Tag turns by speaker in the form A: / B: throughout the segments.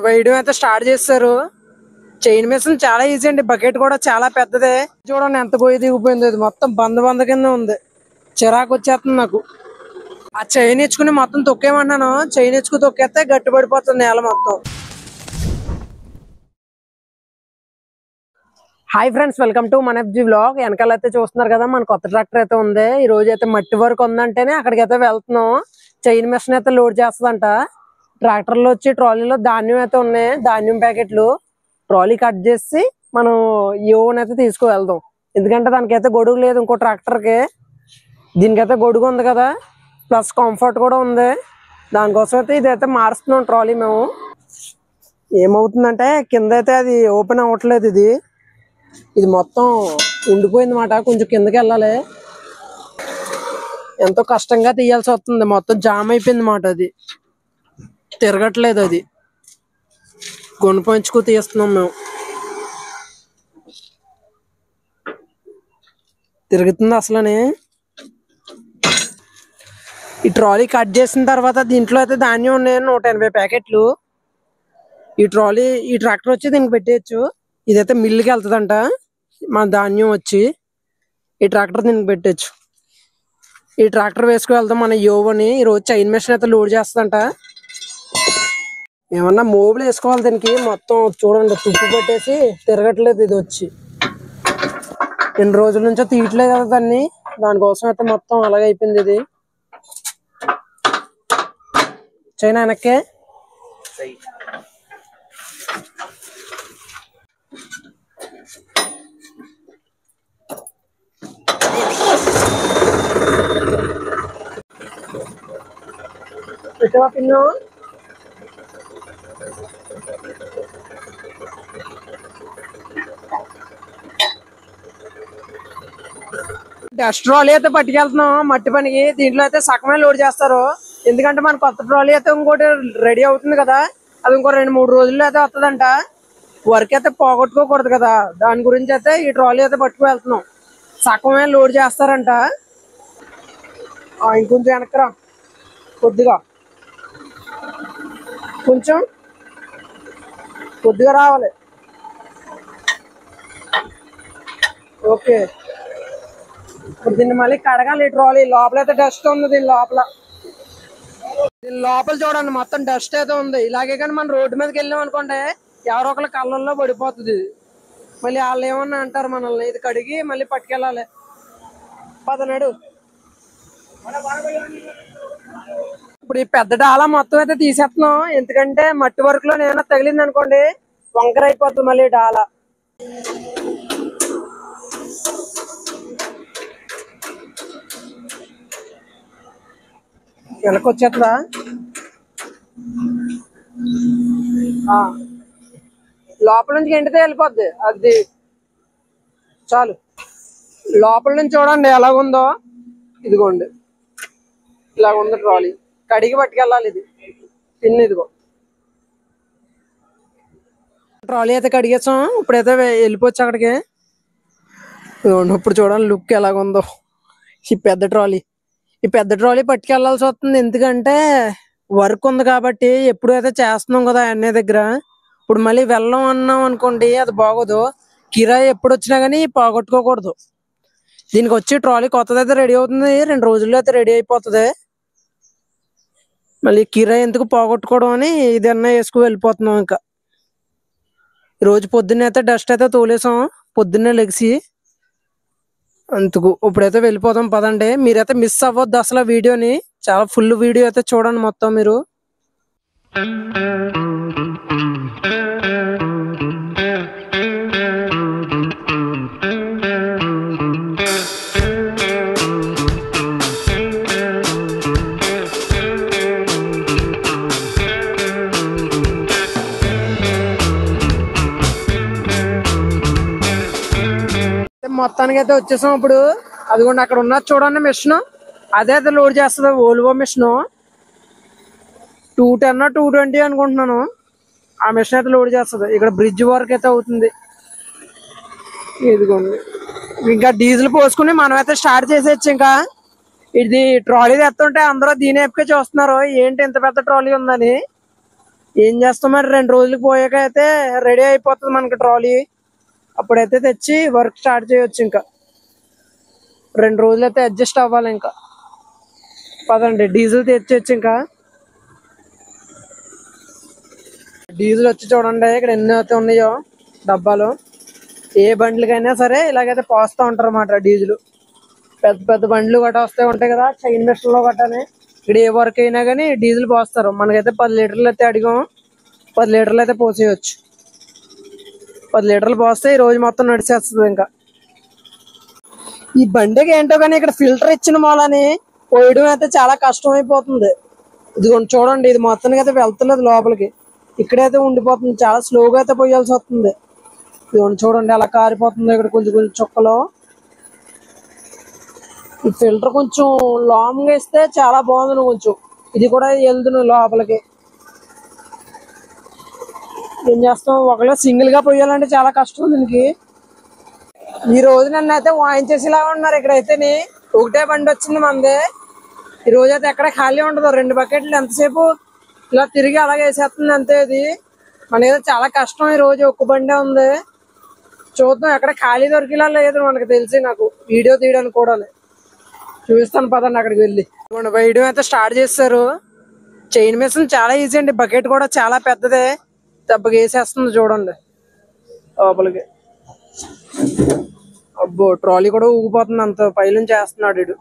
A: వేయడం అయితే స్టార్ట్ చేస్తారు. చైన్ మిషన్ చాలా ఈజీ అండి. బకెట్ కూడా చాలా పెద్దదే. చూడండి ఎంత పోయి దిగిపోయింది. ఇది మొత్తం బంద కింద ఉంది. చిరాకు వచ్చేస్తుంది నాకు. ఆ చైన్ ఇచ్చుకుని మొత్తం తొక్కేమన్నాను. చైన్ ఇచ్చుకు తొక్కేస్తే గట్టి పడిపోతుంది నేల మొత్తం. హాయ్ ఫ్రెండ్స్, వెల్కమ్ టు మన ఎఫ్జీ వ్లాగ్. వెనకాల అయితే చూస్తున్నారు కదా, మన కొత్త ట్రాక్టర్ అయితే ఉంది. ఈ రోజు అయితే మట్టి వర్క్ ఉందంటేనే అక్కడికి అయితే వెళ్తున్నాం. చైన్ మిషన్ అయితే లోడ్ చేస్తుందంట. ట్రాక్టర్ లో వచ్చి ట్రాలీలో ధాన్యం అయితే ఉన్నాయి. ధాన్యం ప్యాకెట్లు ట్రాలీ కట్ చేసి మనం యోన్ అయితే తీసుకువెళ్దాం. ఎందుకంటే దానికైతే గొడుగు లేదు ఇంకో ట్రాక్టర్ కి. దీనికైతే గొడుగు ఉంది కదా, ప్లస్ కంఫర్ట్ కూడా ఉంది. దానికోసం అయితే ఇదైతే మారుస్తున్నాం ట్రాలీ మేము. ఏమవుతుందంటే కింద అయితే అది ఓపెన్ అవ్వట్లేదు. ఇది మొత్తం ఉండిపోయింది మాట. కొంచెం కిందకి వెళ్ళాలి. ఎంతో కష్టంగా తీయాల్సి వస్తుంది. మొత్తం జామ్ అయిపోయింది మాట. అది తిరగట్లేదు. అది గొనుపంచుకు తీస్తున్నాం మేము. తిరుగుతుంది అసలని. ఈ ట్రాలీ కట్ చేసిన తర్వాత దీంట్లో అయితే ధాన్యం ఉన్నాయి 180 ప్యాకెట్లు. ఈ ట్రాక్టర్ వచ్చి దీనికి పెట్టేయచ్చు. ఇదైతే మిల్లుకి వెళ్తుందంట. మా ధాన్యం వచ్చి ఈ ట్రాక్టర్ దీనికి పెట్టచ్చు. ఈ ట్రాక్టర్ వేసుకు వెళ్తాం మన యోవని. ఈ రోజు చైన్ మెషిన్ అయితే లోడ్ చేస్తుందంట. ఏమన్నా మోబులు వేసుకోవాలి దీనికి. మొత్తం చూడండి తుప్పు పెట్టేసి తిరగట్లేదు. ఇది వచ్చి 2 రోజుల నుంచో తీయట్లేదు కదా దాన్ని. దానికోసం అయితే మొత్తం అలాగే అయిపోయింది. ఇది చైనా వెనక్కే. పెట్టవా పిన్ను? డస్ట్ ట్రాలీ అయితే పట్టుకెళ్తున్నాం మట్టి పనికి. దీంట్లో అయితే సగమే లోడ్ చేస్తారు. ఎందుకంటే మన కొత్త ట్రాలీ అయితే ఇంకోటి రెడీ అవుతుంది కదా, అది ఇంకో 2-3 రోజుల్లో అయితే వస్తుందంట. వర్క్ అయితే పోగొట్టుకోకూడదు కదా, దాని గురించి అయితే ఈ ట్రాలీ అయితే పట్టుకు వెళ్తున్నాం. సగమే లోడ్ చేస్తారంట. ఇంకొంచెం వెనకరా, కొద్దిగా కొద్దిగా రావాలి. ఓకే, ఇప్పుడు దీన్ని మళ్ళీ కడగాలి. ట్రాలీ లోపల అయితే డస్ట్ ఉంది. దీని లోపల చూడండి మొత్తం డస్ట్ అయితే ఉంది. ఇలాగే కానీ మనం రోడ్డు మీదకి వెళ్ళాం అనుకోండి, ఎవరో ఒకళ్ళ కళ్ళల్లో పడిపోతుంది. మళ్ళీ వాళ్ళు ఏమన్నా అంటారు మనల్ని. ఇది కడిగి మళ్ళీ పట్టుకెళ్ళాలి. పదనాడు ఇప్పుడు ఈ పెద్ద డాలా మొత్తం అయితే తీసేస్తున్నాం. ఎందుకంటే మట్టి వర్క్ లో ఏమైనా తగిలింది అనుకోండి, వంకర అయిపోతుంది మళ్ళీ డాలా. వెనకొచ్చేస్తుందా? లోపల నుంచి ఎండితే వెళ్ళిపోద్ది. అది చాలు. లోపల నుంచి చూడండి ఎలాగుందో. ఇదిగోండి ఇలాగ ఉంది ట్రాలీ. కడిగి పట్టుకెళ్ళాలి. ఇది పిన్. ఇదిగో ట్రాలీ అయితే కడిగేసాం. ఇప్పుడైతే వెళ్ళిపోవచ్చు అక్కడికి. ఇప్పుడు చూడండి లుక్ ఎలాగుందో ఈ పెద్ద ట్రాలీ పట్టుకెళ్లాల్సి వస్తుంది. ఎందుకంటే వర్క్ ఉంది కాబట్టి. ఎప్పుడు అయితే చేస్తున్నాం కదా అన్నయ్య దగ్గర. ఇప్పుడు మళ్ళీ వెళ్ళం అన్నాం అనుకోండి, అది బాగోదు. కిరాయి ఎప్పుడు వచ్చినా గానీ పోగొట్టుకోకూడదు. దీనికి వచ్చి ట్రాలీ కొత్తదైతే రెడీ అవుతుంది. 2 రోజుల్లో అయితే రెడీ అయిపోతుంది. మళ్ళీ కిరాయి ఎందుకు పోగొట్టుకోవడం అని ఇదన్నా వేసుకు వెళ్ళిపోతున్నాం. ఇంకా ఈ రోజు పొద్దున్నే అయితే డస్ట్ అయితే తోలేసాం. పొద్దున్నే లెగిసి అందుకు ఇప్పుడైతే వెళ్ళిపోదాం పదండి. మీరైతే మిస్ అవ్వద్దు అసలు వీడియోని. చాలా ఫుల్ వీడియో అయితే చూడండి మొత్తం మీరు. మొత్తానికి అయితే వచ్చేసాం. ఇప్పుడు అదిగోండి అక్కడ ఉన్నది చూడండి మిషన్. అదే అయితే లోడ్ చేస్తుంది. ఓల్వో మిషన్ 210 220 అనుకుంటున్నాను. ఆ మిషన్ అయితే లోడ్ చేస్తుంది. ఇక్కడ బ్రిడ్జ్ వర్క్ అయితే అవుతుంది. ఇదిగోండి ఇంకా డీజిల్ పోసుకుని మనం అయితే స్టార్ట్ చేసేయచ్చు. ఇంకా ఇది ట్రాలీ తెస్తుంటే అందరూ దీని వైపుకే చూస్తున్నారు, ఏంటి ఇంత పెద్ద ట్రాలీ ఉందని. ఏం చేస్తాం మరి, 2 రోజులకి పోయాక అయితే రెడీ అయిపోతుంది మనకి ట్రాలీ. అప్పుడైతే తెచ్చి వర్క్ స్టార్ట్ చేయొచ్చు. ఇంకా 2 రోజులు అయితే అడ్జస్ట్ అవ్వాలి. ఇంకా పదండి డీజిల్ తెచ్చొచ్చు. ఇంకా డీజిల్ వచ్చి చూడండి ఇక్కడ ఎన్ని అయితే ఉన్నాయో డబ్బాలు. ఏ బండ్లకైనా సరే ఇలాగైతే పోస్తూ ఉంటారు అన్నమాట డీజిల్. పెద్ద పెద్ద బండ్లు గట్రా వస్తూ ఉంటాయి కదా చైన్ మిషన్ లో గట్టానే. ఇక్కడ ఏ వర్క్ అయినా కానీ డీజిల్ పోస్తారు. మనకైతే 10 లీటర్లు అయితే అడిగాం, 10 లీటర్లు అయితే పోసేయచ్చు. 10 లీటర్లు పోస్తే ఈ రోజు మొత్తం నడిచేస్తుంది. ఇంకా ఈ బండికి ఏంటో కానీ ఇక్కడ ఫిల్టర్ ఇచ్చిన మూలని పోయడం అయితే చాలా కష్టం అయిపోతుంది. ఇదిగోండి చూడండి, ఇది మొత్తానికి అయితే వెళ్తలేదు లోపలికి, ఇక్కడైతే ఉండిపోతుంది. చాలా స్లోగా అయితే పోయాల్సి వస్తుంది. ఇదిగోండి చూడండి అలా కారిపోతుంది ఇక్కడ కొంచెం కొంచెం చుక్కలో. ఈ ఫిల్టర్ కొంచెం లాంగ్ వేస్తే చాలా బాగుంది. కొంచెం ఇది కూడా వెళ్తుంది లోపలికి. ఏం చేస్తాం, ఒకవేళ సింగిల్ గా పోయాలంటే చాలా కష్టం దీనికి. ఈ రోజు నన్ను అయితే వాయించేసేలా ఉన్నారు ఇక్కడైతే. ఒకటే బండి వచ్చింది మనదే. ఈ రోజు అయితే ఎక్కడ ఖాళీ ఉండదు. 2 బకెట్లు ఎంతసేపు ఇలా తిరిగి అలాగే వేసేస్తుంది అంతే. ఇది మనకైతే చాలా కష్టం. ఈ రోజు ఒక్క బండే ఉంది. చూద్దాం ఎక్కడ ఖాళీ దొరికేలా లేదు మనకు తెలిసి. నాకు వీడియో తీయడానికి కూడా చూపిస్తాను పదండి అక్కడికి వెళ్ళి. వేయడం అయితే స్టార్ట్ చేస్తారు. చైన్ మిషన్ చాలా ఈజీ అండి. బకెట్ కూడా చాలా పెద్దదే, దెబ్బకి వేసేస్తుంది చూడండి లోపలికి. అబ్బో ట్రాలీ కూడా ఊగిపోతుంది, అంత పైనుంచి చేస్తున్నాడు వీడు.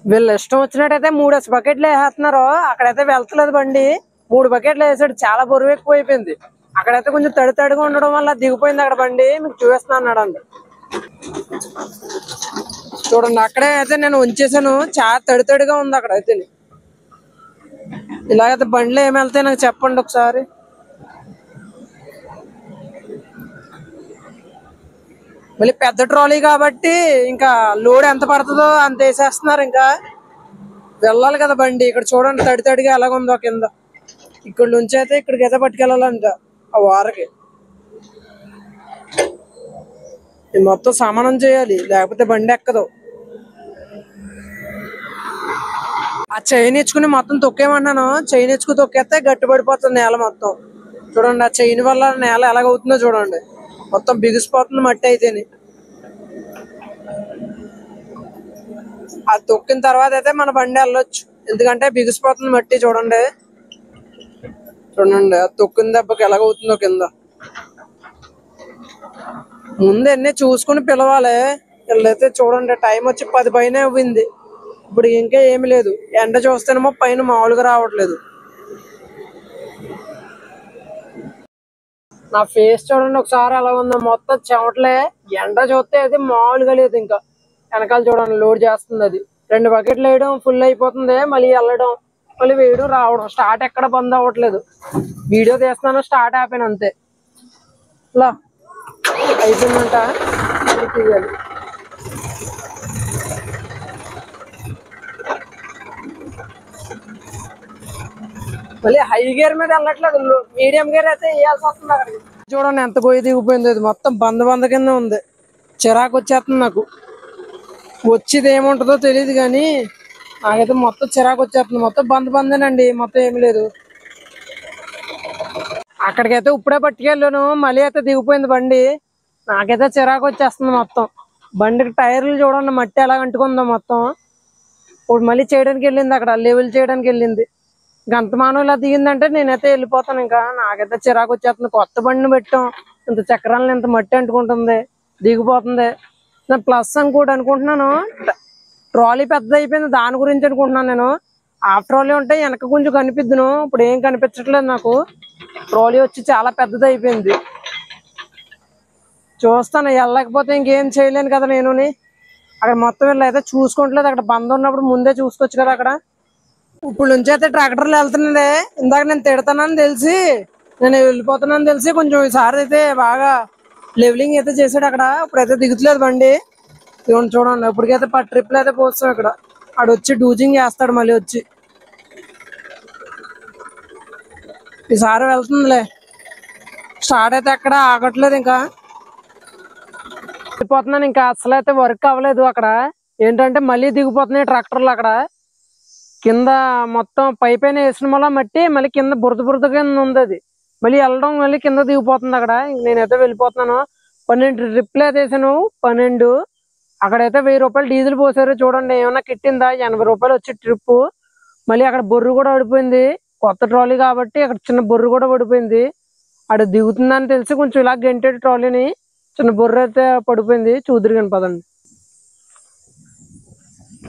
A: వీళ్ళు ఇష్టం వచ్చినట్టయితే 3 బకెట్లు వేసేస్తున్నారు. అక్కడైతే వెళ్తలేదు బండి. 3 బకెట్లు వేసాడు. చాలా బరువు ఎక్కువ అయిపోయింది. అక్కడైతే కొంచెం తడి తడిగా ఉండడం వల్ల దిగిపోయింది అక్కడ బండి. మీకు చూపిస్తున్నా అన్నాడు అండి. చూడండి అక్కడే అయితే నేను ఉంచేసాను. చాలా తడి తడిగా ఉంది అక్కడ అయితే. ఇలాగైతే బండ్లు ఏమి వెళ్తాయి నాకు చెప్పండి ఒకసారి. మళ్ళీ పెద్ద ట్రాలీ కాబట్టి ఇంకా లోడ్ ఎంత పడుతుందో అంత వేసేస్తున్నారు. ఇంకా వెళ్ళాలి కదా బండి. ఇక్కడ చూడండి తడి తడిగా ఎలాగుందో కింద. ఇక్కడ నుంచి అయితే ఇక్కడికి అయితే పట్టుకెళ్ళాలంట ఆ వారకి. మొత్తం సమానం చేయాలి, లేకపోతే బండి ఎక్కదు. ఆ చైన్ ఇచ్చుకుని మొత్తం తొక్కేమన్నాను. చైన్ ఇచ్చుకుని తొక్కేస్తే గట్టి పడిపోతుంది నేల మొత్తం. చూడండి ఆ చైన్ వల్ల నేల ఎలాగవుతుందో చూడండి. మొత్తం బిగిసిపోతుంది మట్టి అయితేని. అది తొక్కిన తర్వాత అయితే మన బండి వెళ్ళొచ్చు, ఎందుకంటే బిగిసిపోతుంది మట్టి. చూడండి చూడండి అది తొక్కిన దెబ్బకి ఎలాగవుతుందో కింద. ముందు అన్ని చూసుకుని పిలవాలి. వీళ్ళైతే చూడండి టైం వచ్చి 10 పైన అవ్వింది. ఇప్పుడు ఇంకా ఏమి లేదు. ఎండ చూస్తేనేమో పైన మామూలుగా రావట్లేదు. నా ఫేస్ చూడండి ఒకసారి ఎలా ఉందో, మొత్తం చెమటలే. ఎండ చూస్తే అది మామూలుగా లేదు. ఇంకా వెనకాల చూడండి లోడ్ చేస్తుంది అది. 2 బకెట్లు వేయడం ఫుల్ అయిపోతుంది, మళ్ళీ వెళ్ళడం, మళ్ళీ వేయడం రావడం. స్టార్ట్ ఎక్కడ బంద్ అవ్వట్లేదు. వీడియో తీస్తున్నాను, స్టార్ట్ ఆపాను అంతే. ఇలా అయిపోయిందంట తీయాలి. మళ్ళీ హై గేర్ మీద వెళ్ళట్లేదు, మీడియం గేర్ అయితే వేయాల్సి వస్తుంది అక్కడికి. చూడండి ఎంత పోయి దిగిపోయింది. ఇది మొత్తం బంద కింద ఉంది. చిరాకు వచ్చేస్తుంది నాకు. వచ్చేది ఏముంటుందో తెలియదు కానీ నాకైతే మొత్తం చిరాకు వచ్చేస్తుంది. మొత్తం బందేనండి, మొత్తం ఏమి లేదు. అక్కడికైతే ఇప్పుడే పట్టుకెళ్ళాను, మళ్ళీ అయితే దిగిపోయింది బండి. నాకైతే చిరాకు వచ్చేస్తుంది మొత్తం. బండికి టైర్లు చూడండి మట్టి ఎలా అంటుకుందో మొత్తం. ఇప్పుడు మళ్ళీ చేయడానికి వెళ్ళింది, అక్కడ లెవెల్ చేయడానికి వెళ్ళింది. గంతమానం ఇలా దిగిందంటే నేనైతే వెళ్ళిపోతాను. ఇంకా నాకైతే చిరాకు వచ్చేస్తుంది. కొత్త బండిని పెట్టాం, ఇంత చక్రాలను ఇంత మట్టి అంటుకుంటుంది, దిగిపోతుంది. నేను ప్లస్ కూడా అనుకుంటున్నాను. ట్రాలీ పెద్ద అయిపోయింది, దాని గురించి అనుకుంటున్నాను నేను. హాఫ్ ట్రాలీ ఉంటే వెనక కొంచెం కనిపిద్దును, ఇప్పుడు ఏం కనిపించట్లేదు నాకు. ట్రాలీ వచ్చి చాలా పెద్దది అయిపోయింది. చూస్తాను, వెళ్ళకపోతే ఇంకేం చేయలేను కదా నేను. అక్కడ మొత్తం వీళ్ళు అయితే చూసుకోవట్లేదు. అక్కడ బంద్ ఉన్నప్పుడు ముందే చూసుకోవచ్చు కదా అక్కడ. ఇప్పుడు నుంచి అయితే ట్రాక్టర్లు వెళ్తున్నదే. ఇందాక నేను తిడతానని తెలిసి, నేను వెళ్ళిపోతున్నాను తెలిసి కొంచెం ఈసారి అయితే బాగా లెవెలింగ్ అయితే చేసాడు అక్కడ. ఇప్పుడైతే దిగుతలేదు బండి. ఇవ్వండి చూడండి, ఇప్పటికైతే 10 ట్రిప్లు అయితే పోస్తాం ఇక్కడ. ఆడు వచ్చి డూజింగ్ చేస్తాడు మళ్ళీ వచ్చి. ఈసారి వెళ్తుందిలే. స్టార్ట్ అయితే ఎక్కడ ఆగట్లేదు. ఇంకా వెళ్ళిపోతున్నాను. ఇంకా అసలు అయితే వర్క్ అవ్వలేదు అక్కడ. ఏంటంటే మళ్ళీ దిగిపోతున్నాయి ట్రాక్టర్లు అక్కడ. కింద మొత్తం పైన వేసిన వల్ల మట్టి మళ్ళీ కింద బురద బురద కింద ఉంది. అది మళ్ళీ వెళ్ళడం మళ్ళీ కింద దిగిపోతుంది. అక్కడ నేనైతే వెళ్ళిపోతున్నాను. 12 ట్రిప్లు అయితే వేసాను. 12 అక్కడైతే 1000 రూపాయలు డీజిల్ పోసారు. చూడండి ఏమన్నా కిట్టిందా? 80 రూపాయలు వచ్చి ట్రిప్. మళ్ళీ అక్కడ బొర్రు కూడా పడిపోయింది. కొత్త ట్రాలీ కాబట్టి అక్కడ చిన్న బొర్రు కూడా పడిపోయింది. అక్కడ దిగుతుందని తెలిసి కొంచెం ఇలా గెంటెడ్ ట్రాలీని చిన్న బొర్రు అయితే పడిపోయింది. చూదురు కానీ పదండి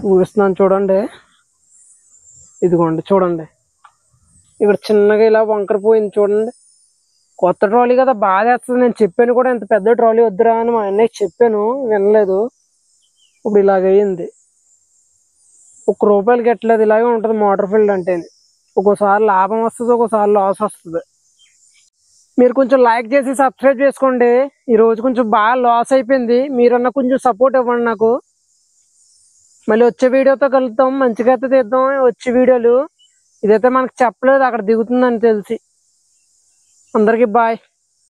A: చూపిస్తున్నాను చూడండి. ఇదిగోండి చూడండి, ఇక్కడ చిన్నగా ఇలా వంకర పోయింది చూడండి. కొత్త ట్రాలీ కదా బాగా వేస్తుంది. నేను చెప్పాను కూడా ఇంత పెద్ద ట్రాలీ వద్దురా అని మా అన్నయ్య చెప్పాను, వినలేదు. ఇప్పుడు ఇలాగయ్యింది. ₹1 కట్టలేదు. ఇలాగే ఉంటుంది మోటార్ ఫీల్డ్ అంటే. ఒక్కోసారి లాభం వస్తుంది, ఒక్కోసారి లాస్ వస్తుంది. మీరు కొంచెం లైక్ చేసి సబ్స్క్రైబ్ చేసుకోండి. ఈ రోజు కొంచెం బాగా లాస్ అయిపోయింది. మీరన్నా కొంచెం సపోర్ట్ ఇవ్వండి నాకు. మళ్ళీ వచ్చే వీడియోతో కలుద్దాం. మంచిగా అయితే తీద్దాం వచ్చే వీడియోలు. ఇదైతే మనకు చెప్పలేదు అక్కడ దిగుతుందని తెలిసి. అందరికీ బాయ్.